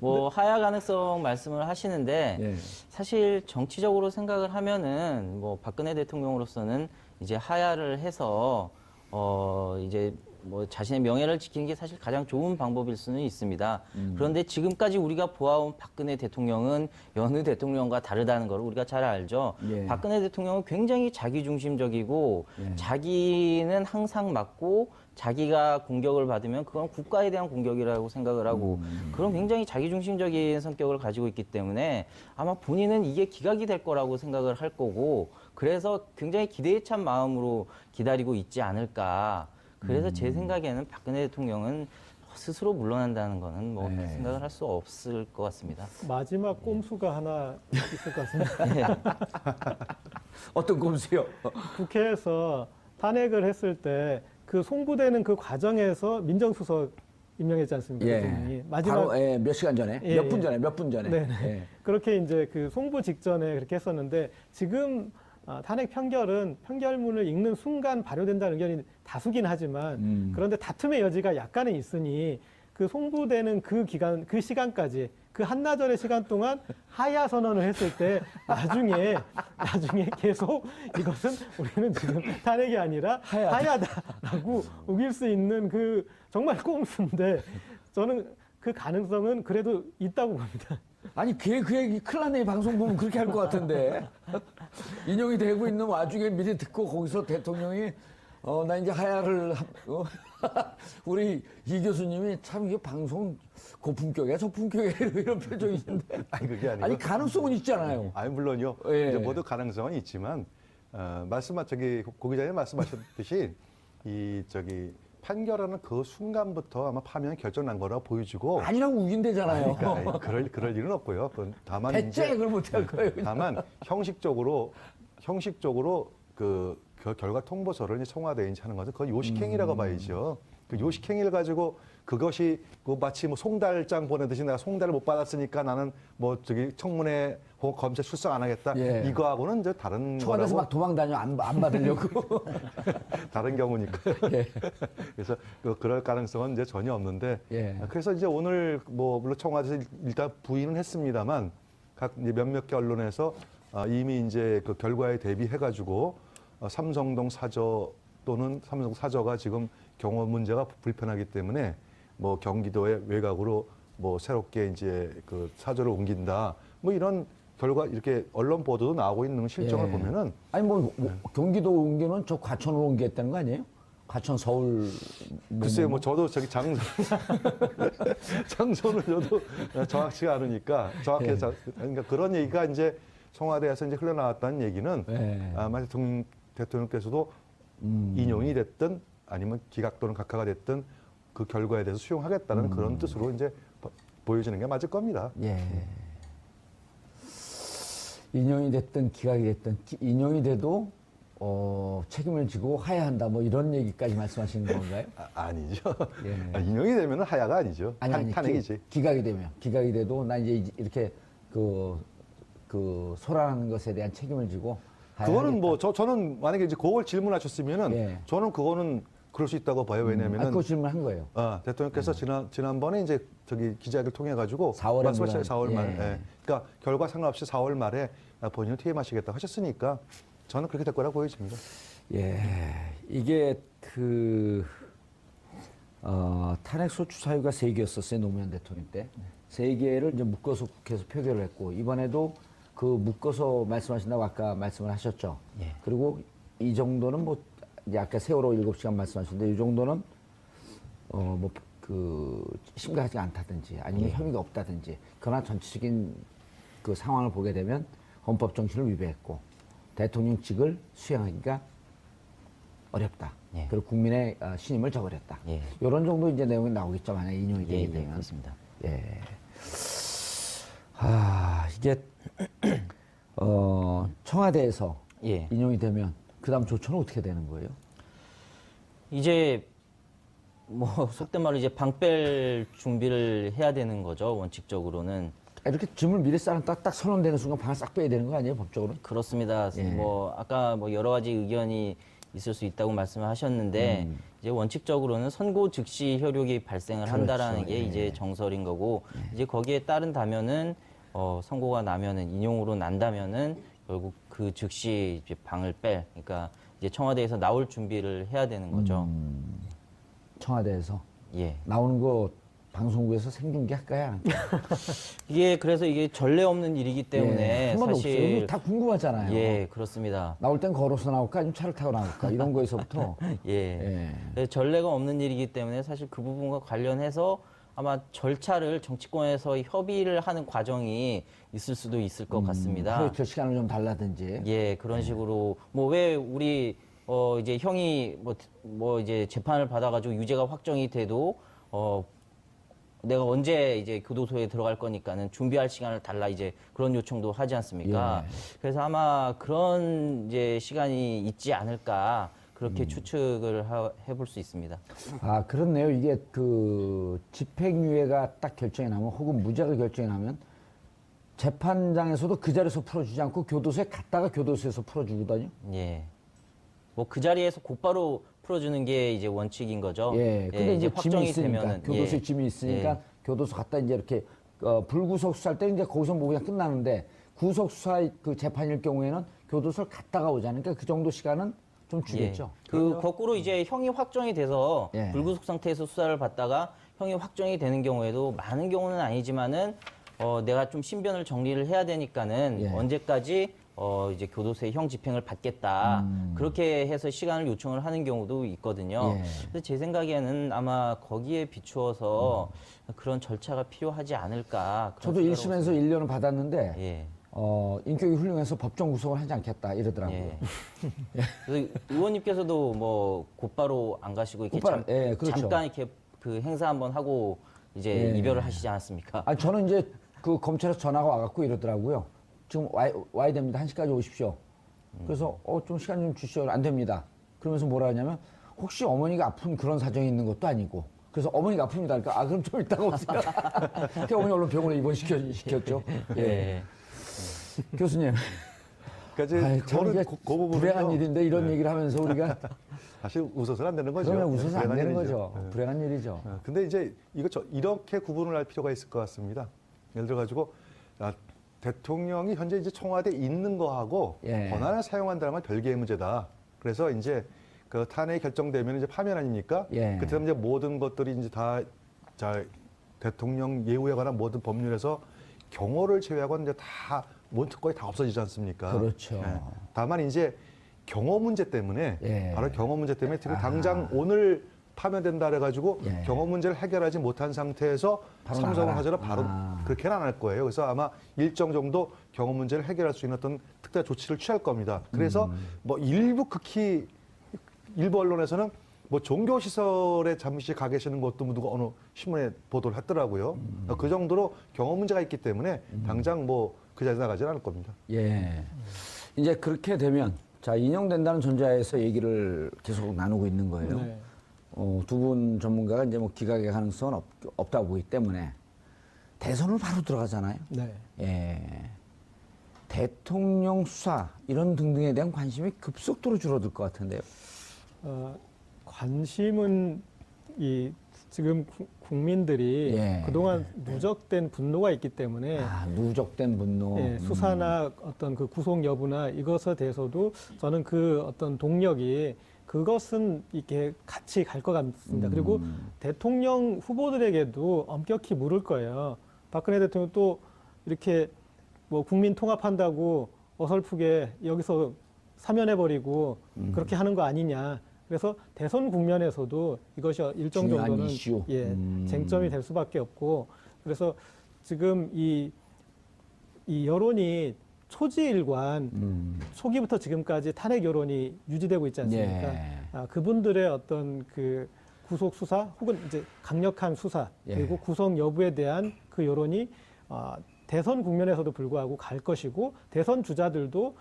뭐 하야 가능성 말씀을 하시는데 예. 사실 정치적으로 생각을 하면은 뭐 박근혜 대통령으로서는 이제 하야를 해서 이제 뭐 자신의 명예를 지키는 게 사실 가장 좋은 방법일 수는 있습니다. 그런데 지금까지 우리가 보아온 박근혜 대통령은 여느 대통령과 다르다는 걸 우리가 잘 알죠. 예. 박근혜 대통령은 굉장히 자기중심적이고 예. 자기는 항상 맞고 자기가 공격을 받으면 그건 국가에 대한 공격이라고 생각을 하고 그런 굉장히 자기중심적인 성격을 가지고 있기 때문에 아마 본인은 이게 기각이 될 거라고 생각을 할 거고 그래서 굉장히 기대에 찬 마음으로 기다리고 있지 않을까. 그래서 제 생각에는 박근혜 대통령은 스스로 물러난다는 거는 뭐 네. 생각을 할 수 없을 것 같습니다. 마지막 꼼수가 하나 있을 것 같습니다. 어떤 꼼수요? 국회에서 탄핵을 했을 때 그 송부되는 그 과정에서 민정수석 임명했지 않습니까? 대통령이. 바로 몇 시간 전에, 예, 몇 분 예. 전에, 몇 분 전에. 네. 예. 그렇게 이제 그 송부 직전에 그렇게 했었는데 지금 탄핵 판결은 판결문을 읽는 순간 발효된다는 의견이 다수긴 하지만 그런데 다툼의 여지가 약간은 있으니 그 송부되는 그 기간, 그 시간까지 그 한나절의 시간 동안 하야 선언을 했을 때 나중에 계속 이것은 우리는 지금 탄핵이 아니라 하야다라고 우길 수 있는 그 정말 꼼수인데 저는 그 가능성은 그래도 있다고 봅니다. 아니, 그 얘기 큰일 났네. 방송 보면 그렇게 할 것 같은데. 인용이 되고 있는 와중에 미리 듣고 거기서 대통령이 나 이제 하야를 우리 이 교수님이 참 이게 방송 고품격이야 저품격이야 이런 표정이신데 아니 그게 아니고 아니 가능성은 있잖아요. 아니 물론요. 예. 이제 모두 가능성은 있지만 고 기자님 말씀하셨듯이 판결하는 그 순간부터 아마 파면이 결정난 거라고 보여지고 아니라고 우긴대잖아요. 그러니까 그럴 일은 없고요. 다만 대체 그걸 못할 거예요. 다만 형식적으로 그 결과 통보서를 이제 청와대에 이제 하는 것은 그건 요식행위라고 봐야죠. 그 요식행위를 가지고 그것이 마치 송달장 보내듯이 내가 송달을 못 받았으니까 나는 청문회 혹은 검찰 출석 안 하겠다. 예. 이거하고는 이제 다른 청와대에서 거라고. 막 도망 다녀 안 받으려고. 다른 경우니까. 예. 그래서 그럴 가능성은 이제 전혀 없는데. 예. 그래서 이제 오늘 물론 청와대에서 일단 부인은 했습니다만 각 이제 몇몇 개 언론에서 이미 이제 그 결과에 대비해가지고 삼성동 사저 또는 삼성동 사저가 지금 경호 문제가 불편하기 때문에 경기도의 외곽으로 새롭게 이제 그 사저를 옮긴다. 이런 결과 이렇게 언론 보도도 나오고 있는 실정을 예. 보면은 아니 경기도 옮기면 저 과천으로 옮기겠다는 거 아니에요? 과천 서울 글쎄요, 저도 장소는 저도 정확치가 않으니까 그러니까 그런 얘기가 이제 청와대에서 이제 흘러나왔다는 얘기는 아마 대통령께서도 인용이 됐든 아니면 기각 또는 각하가 됐든 그 결과에 대해서 수용하겠다는 그런 뜻으로 이제 보여지는 게 맞을 겁니다. 예. 인용이 됐든 기각이 됐든 인용이 돼도 책임을 지고 하야한다 이런 얘기까지 말씀하시는 건가요? 아니죠. 예. 인용이 되면 하야가 아니죠. 아니, 탄핵이지. 기각이 돼도 나 이제 이렇게 소란하는 것에 대한 책임을 지고 그거는 저는 만약에 이제 그걸 질문하셨으면은 예. 저는 그거는 그럴 수 있다고 봐요. 왜냐면은 그거 질문한 거예요. 대통령께서 지난번에 이제 기자회견을 통해 가지고 4월에 말씀하셨어요. 4월 예. 말. 예. 그러니까 결과 상관없이 4월 말에 본인은 퇴임하시겠다고 하셨으니까 저는 그렇게 될 거라고 보여집니다. 예. 이게 탄핵 소추 사유가 3개였었어요. 노무현 대통령 때. 3개를 이제 묶어서 국회에서 표결을 했고 이번에도 그 묶어서 말씀하신다고 아까 말씀을 하셨죠. 예. 그리고 이 정도는 이제 아까 세월호 7시간 말씀하셨는데 이 정도는 심각하지 않다든지 아니면 혐의가 없다든지 그러나 전체적인 그 상황을 보게 되면 헌법 정신을 위배했고 대통령직을 수행하기가 어렵다. 예. 그리고 국민의 신임을 저버렸다. 예. 이런 정도 이제 내용이 나오겠죠. 만약 인용이 되게 되면. 그렇습니다. 예. 이게 청와대에서 예. 인용이 되면 그다음 조처는 어떻게 되는 거예요? 이제 속된 말로 이제 방 뺄 준비를 해야 되는 거죠. 원칙적으로는. 이렇게 짐을 미리 싸는 딱 선언되는 순간 방을 싹 빼야 되는 거 아니에요, 법적으로? 그렇습니다. 예. 아까 여러 가지 의견이 있을 수 있다고 말씀을 하셨는데 이제 원칙적으로는 선고 즉시 효력이 발생을 한다라는 게 예. 이제 정설인 거고 이제 거기에 따른다면은 선고가 나면은 인용으로 난다면은 결국 그 즉시 이제 방을 그러니까 이제 청와대에서 나올 준비를 해야 되는 거죠. 청와대에서 예. 나오는 거 방송국에서 생중계 할까요? 그래서 이게 전례 없는 일이기 때문에 한 번도 사실 없어요. 다 궁금하잖아요. 예, 그렇습니다. 나올 땐 걸어서 나올까 아니면 차를 타고 나올까 이런 거에서부터 예. 그래서 전례가 없는 일이기 때문에 사실 그 부분과 관련해서 아마 절차를 정치권에서 협의를 하는 과정이 있을 수도 있을 것 같습니다. 하루 이틀 시간을 좀 달라든지. 예, 그런 식으로 뭐 왜 우리 이제 형이 뭐 이제 재판을 받아가지고 유죄가 확정이 돼도 내가 언제 이제 교도소에 들어갈 거니까는 준비할 시간을 달라 이제 그런 요청도 하지 않습니까? 그래서 아마 그런 이제 시간이 있지 않을까 그렇게 추측을 해볼 수 있습니다. 아, 그렇네요. 이게 그 집행유예가 딱 결정이 나면 혹은 무죄가 결정이 나면 재판장에서도 그 자리에서 풀어주지 않고 교도소에 갔다가 교도소에서 풀어주거든요. 예. 뭐 그 자리에서 곧바로 풀어주는 게 이제 원칙인 거죠. 예. 근데 이제 짐이 있으니까 되면은, 교도소에 예. 짐이 있으니까 교도소 갔다 이제 이렇게 불구속 수사할 때 이제 거기서 뭐 그냥 끝나는데 구속 수사 그 재판일 경우에는 교도소를 갔다가 오자니까 그러니까 그 정도 시간은 좀 주겠죠. 그 거꾸로 이제 형이 확정이 돼서 예. 불구속 상태에서 수사를 받다가 형이 확정이 되는 경우에도 많은 경우는 아니지만은 내가 좀 신변을 정리를 해야 되니까는 예. 언제까지 이제 교도소에 형 집행을 받겠다 그렇게 해서 시간을 요청을 하는 경우도 있거든요. 예. 그래서 제 생각에는 아마 거기에 비추어서 그런 절차가 필요하지 않을까. 그런 저도 생각을 1심에서 1년을 받았는데 예. 인격이 훌륭해서 법정 구속을 하지 않겠다 이러더라고요. 예. 그래서 의원님께서도 뭐 곧바로 안 가시고 이렇게 곧바로, 예, 그렇죠. 잠깐 이렇게 그 행사 한번 하고 이제 예. 이별을 하시지 않았습니까? 아, 저는 이제 그 검찰에서 전화가 와갖고 이러더라고요. 지금 와야 됩니다. 1시까지 오십시오. 그래서 좀 시간 좀 주시오. 안 됩니다. 그러면서 뭐라 하냐면 혹시 어머니가 아픈 그런 사정이 있는 것도 아니고 그래서 어머니가 아픕니다. 그러니까 그럼 좀 이따가 오세요. 그 어머니 얼른 병원에 입원시켰죠. 예. 교수님. 그러니까 이제 참 이게 그 부분은요. 불행한 일인데 이런 얘기를 하면서 우리가 사실 웃어서는 안 되는 거죠. 그러면 웃어서 안 불행한 되는 일이죠. 거죠. 불행한 일이죠. 근데 이제 이렇게 구분을 할 필요가 있을 것 같습니다. 예를 들어 가지고 대통령이 현재 이제 청와대에 있는 거하고 예. 권한을 사용한다면 별개의 문제다. 그래서 이제 그 탄핵이 결정되면 이제 파면 아닙니까? 예. 그때 이제 모든 것들이 이제 대통령 예우에 관한 모든 법률에서 경호를 제외하고는 이제 다 모든 특권이 다 없어지지 않습니까? 그렇죠. 다만 이제 경호 문제 때문에 예. 바로 경호 문제 때문에 지금 당장 오늘 파면된다 그래가지고 예. 경호 문제를 해결하지 못한 상태에서 바로 삼성을 나가라. 하자로 바로 그렇게는 안 할 거예요. 그래서 아마 일정 정도 경호 문제를 해결할 수 있는 어떤 특별 조치를 취할 겁니다. 그래서 뭐 극히 일부 언론에서는 뭐 종교 시설에 잠시 가 계시는 것도 누가 어느 신문에 보도를 했더라고요. 그 정도로 경호 문제가 있기 때문에 당장 뭐 그 자리에 나가지는 않을 겁니다. 예. 이제 그렇게 되면 자 인용된다는 전제하에서 얘기를 계속 나누고 있는 거예요. 네. 두 분 전문가가 이제 뭐 기각의 가능성은 없다고 보기 때문에 대선을 바로 들어가잖아요. 네. 예. 대통령 수사 이런 등등에 대한 관심이 급속도로 줄어들 것 같은데요. 관심은 지금 국민들이 예. 그동안 누적된 분노가 있기 때문에 누적된 분노. 예, 수사나 어떤 그 구속 여부나 이것에 대해서도 저는 그 어떤 동력이 그것은 이렇게 같이 갈 것 같습니다. 그리고 대통령 후보들에게도 엄격히 물을 거예요. 박근혜 대통령 또 이렇게 뭐 국민 통합한다고 어설프게 여기서 사면해버리고 그렇게 하는 거 아니냐. 그래서 대선 국면에서도 이것이 일정 중요한 정도는 이슈. 쟁점이 될 수밖에 없고 그래서 지금 이 여론이 초지일관 초기부터 지금까지 탄핵 여론이 유지되고 있지 않습니까? 예. 그분들의 어떤 그 구속 수사 혹은 이제 강력한 수사 그리고 예. 구속 여부에 대한 그 여론이 대선 국면에서도 불구하고 갈 것이고 대선 주자들도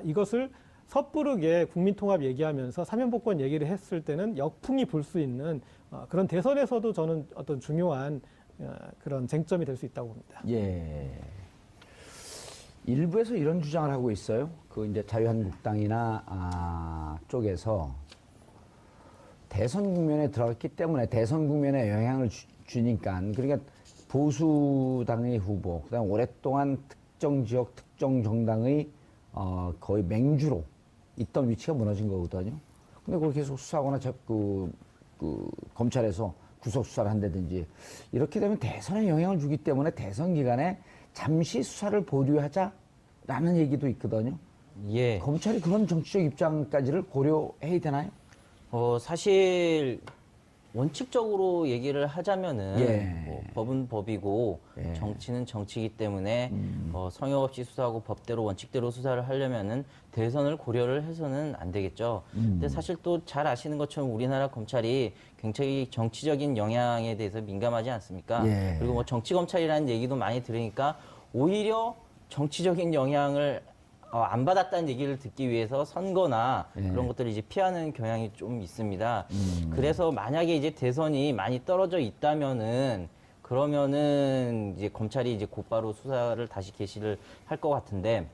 이것을 섣부르게 국민통합 얘기하면서 사면복권 얘기를 했을 때는 역풍이 불 수 있는 그런 대선에서도 저는 어떤 중요한 그런 쟁점이 될 수 있다고 봅니다. 예. 일부에서 이런 주장을 하고 있어요. 그 이제 자유한국당이나 쪽에서 대선 국면에 들어갔기 때문에 대선 국면에 영향을 주니까 그러니까 보수당의 후보, 그다음 오랫동안 특정 지역, 특정 정당의 거의 맹주로 있던 위치가 무너진 거거든요. 근데 그걸 계속 수사하거나 검찰에서 구속 수사를 한다든지 이렇게 되면 대선에 영향을 주기 때문에 대선 기간에 잠시 수사를 보류하자라는 얘기도 있거든요. 예. 검찰이 그런 정치적 입장까지를 고려해야 되나요? 사실 원칙적으로 얘기를 하자면은 예. 뭐 법은 법이고 예. 정치는 정치이기 때문에 성역 없이 수사하고 법대로 원칙대로 수사를 하려면은 대선을 고려를 해서는 안 되겠죠. 근데 사실 또 잘 아시는 것처럼 우리나라 검찰이 굉장히 정치적인 영향에 대해서 민감하지 않습니까? 예. 그리고 뭐 정치 검찰이라는 얘기도 많이 들으니까 오히려 정치적인 영향을 안 받았다는 얘기를 듣기 위해서 선거나 예. 그런 것들을 이제 피하는 경향이 좀 있습니다. 그래서 만약에 이제 대선이 많이 떨어져 있다면은 그러면은 이제 검찰이 이제 곧바로 수사를 다시 개시를 할 것 같은데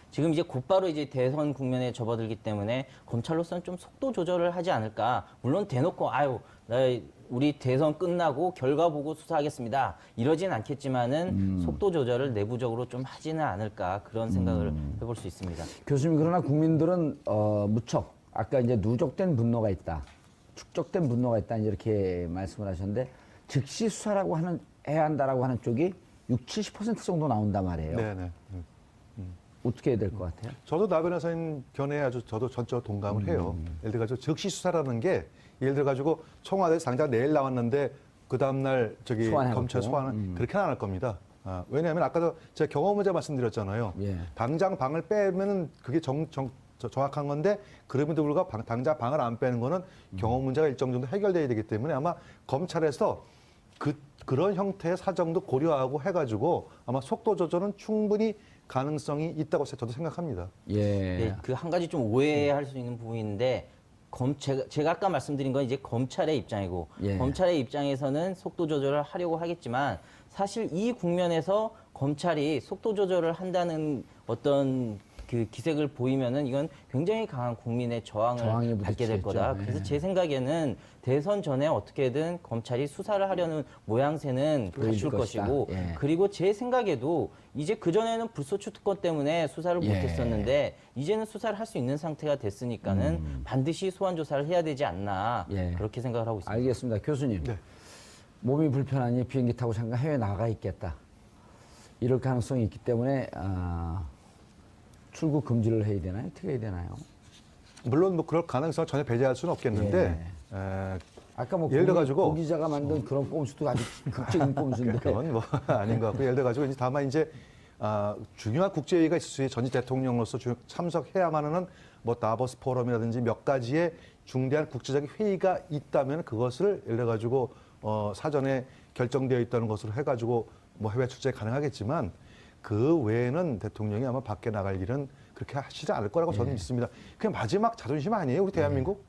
지금 이제 곧바로 이제 대선 국면에 접어들기 때문에 검찰로서는 좀 속도 조절을 하지 않을까. 물론 대놓고 우리 대선 끝나고 결과 보고 수사하겠습니다. 이러진 않겠지만은 속도 조절을 내부적으로 좀 하지는 않을까 그런 생각을 해볼 수 있습니다. 교수님, 그러나 국민들은 무척 아까 이제 누적된 분노가 있다, 축적된 분노가 있다 이렇게 말씀을 하셨는데 즉시 수사라고 해야 한다라고 하는 쪽이 60-70% 정도 나온단 말이에요. 네네. 어떻게 해야 될 것 같아요? 저도 나 변호사님 견해에 아주 저도 전적으로 동감을 해요. 예를 들어가지고 즉시 수사라는 게 예를 들어가지고 청와대에서 당장 내일 나왔는데 그 다음날 저기 소환해갖고. 검찰 소환은 그렇게는 안 할 겁니다. 왜냐하면 아까도 제가 경험 문제 말씀드렸잖아요. 예. 당장 방을 빼면은 그게 정확한 건데 그럼에도 불구하고 당장 방을 안 빼는 거는 경험 문제가 일정 정도 해결돼야 되기 때문에 아마 검찰에서 그런 형태의 사정도 고려하고 해가지고 아마 속도 조절은 충분히 가능성이 있다고 저도 생각합니다. 예. 네, 그 한 가지 좀 오해할 수 있는 부분인데 제가 아까 말씀드린 건 이제 검찰의 입장이고 예. 검찰의 입장에서는 속도 조절을 하려고 하겠지만 사실 이 국면에서 검찰이 속도 조절을 한다는 어떤 그 기색을 보이면은 이건 굉장히 강한 국민의 저항에 저항을 받게 될 부딪히겠죠. 거다. 예. 그래서 제 생각에는 대선 전에 어떻게든 검찰이 수사를 하려는 모양새는 보여줄 갖출 것이다. 것이고 예. 그리고 제 생각에도 이제 그전에는 불소추 특권 때문에 수사를 예. 못했었는데 이제는 수사를 할 수 있는 상태가 됐으니까는 반드시 소환 조사를 해야 되지 않나 예. 그렇게 생각을 하고 있습니다. 알겠습니다. 교수님. 네. 몸이 불편하니 비행기 타고 잠깐 해외 나가 있겠다. 이럴 가능성이 있기 때문에 출국 금지를 해야 되나요? 어떻게 해야 되나요? 물론 뭐 그럴 가능성을 전혀 배제할 수는 없겠는데 아까 뭐 예를 들어가지고 고기자가 만든 그런 꼼수도 아주 극적인 꼼수인데. 그건 뭐 아닌 것 같고 예를 들어가지고 이제 다만 이제 중요한 국제회의가 있을 수 있어요. 전직 대통령으로서 참석해야만 하는 뭐 다보스 포럼이라든지 몇 가지의 중대한 국제적인 회의가 있다면 그것을 예를 들어가지고 사전에 결정되어 있다는 것으로 해가지고 뭐 해외 출장이 가능하겠지만 그 외에는 대통령이 아마 밖에 나갈 일은 그렇게 하시지 않을 거라고 저는 믿습니다. 그게 마지막 자존심 아니에요, 우리 대한민국?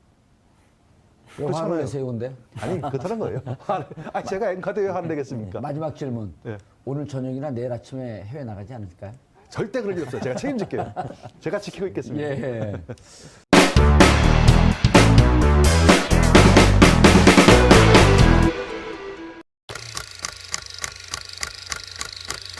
그렇잖아요. 화를 내세요, 근데? 아니, 그렇다는 거예요. 제가 앵커도 왜 화를 내겠습니까? 마지막 질문. 네. 오늘 저녁이나 내일 아침에 해외 나가지 않을까요? 절대 그럴 일 없어요. 제가 책임질게요. 제가 지키고 있겠습니다. 예.